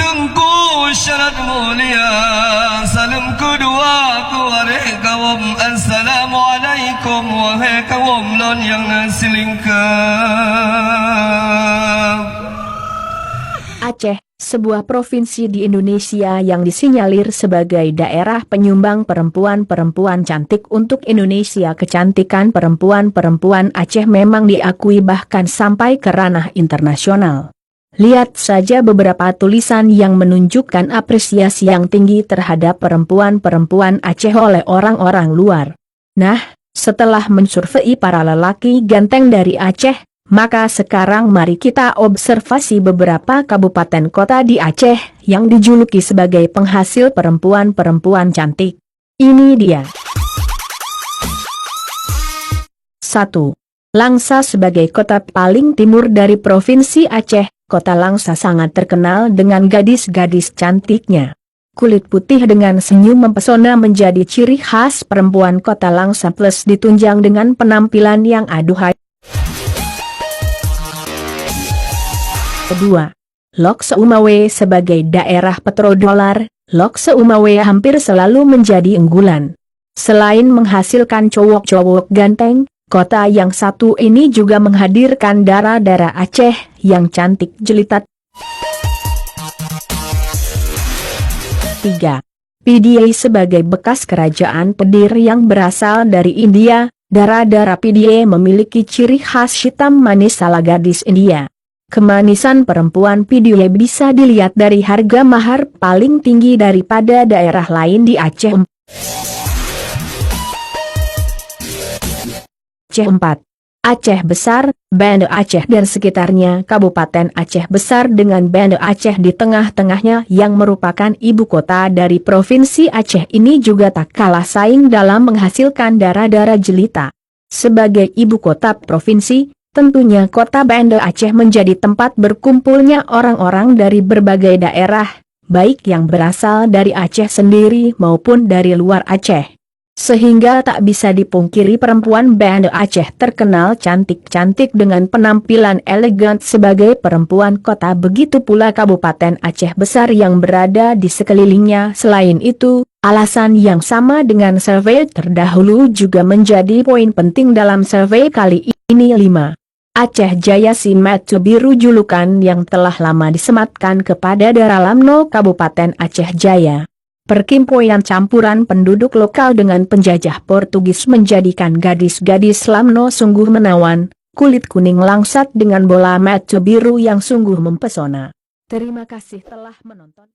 Agungku syarat mulia, salamku doaku wahai kaum. Assalamualaikum wahai kaum lon yang nasilingkap. Aceh, sebuah provinsi di Indonesia yang disinyalir sebagai daerah penyumbang perempuan-perempuan cantik untuk Indonesia. Kecantikan perempuan-perempuan Aceh memang diakui bahkan sampai ke ranah internasional. Lihat saja beberapa tulisan yang menunjukkan apresiasi yang tinggi terhadap perempuan-perempuan Aceh oleh orang-orang luar. Nah, setelah mensurvei para lelaki ganteng dari Aceh, maka sekarang mari kita observasi beberapa kabupaten kota di Aceh yang dijuluki sebagai penghasil perempuan-perempuan cantik. Ini dia. 1. Langsa sebagai kota paling timur dari Provinsi Aceh. Kota Langsa sangat terkenal dengan gadis-gadis cantiknya. Kulit putih dengan senyum mempesona menjadi ciri khas perempuan Kota Langsa plus ditunjang dengan penampilan yang aduhai. 2. Lok Seumawe sebagai daerah petrodolar, Lok Seumawe hampir selalu menjadi unggulan. Selain menghasilkan cowok-cowok ganteng, kota yang satu ini juga menghadirkan dara-dara Aceh yang cantik jelita. 3. PDA sebagai bekas kerajaan Pedir yang berasal dari India, dara-dara PDA memiliki ciri khas hitam manis ala gadis India. Kemanisan perempuan PDA bisa dilihat dari harga mahar paling tinggi daripada daerah lain di Aceh. 4. Aceh Besar, Banda Aceh dan sekitarnya. Kabupaten Aceh Besar dengan Banda Aceh di tengah-tengahnya yang merupakan ibu kota dari Provinsi Aceh ini juga tak kalah saing dalam menghasilkan dara-dara jelita. Sebagai ibu kota provinsi, tentunya kota Banda Aceh menjadi tempat berkumpulnya orang-orang dari berbagai daerah, baik yang berasal dari Aceh sendiri maupun dari luar Aceh. Sehingga tak bisa dipungkiri perempuan Banda Aceh terkenal cantik-cantik dengan penampilan elegan sebagai perempuan kota. Begitu pula Kabupaten Aceh Besar yang berada di sekelilingnya. Selain itu, alasan yang sama dengan survei terdahulu juga menjadi poin penting dalam survei kali ini. 5. Aceh Jaya si mata biru, julukan yang telah lama disematkan kepada daerah Lamno Kabupaten Aceh Jaya. Perkimpuan campuran penduduk lokal dengan penjajah Portugis menjadikan gadis-gadis Lamno sungguh menawan, kulit kuning langsat dengan bola mata biru yang sungguh mempesona. Terima kasih telah menonton.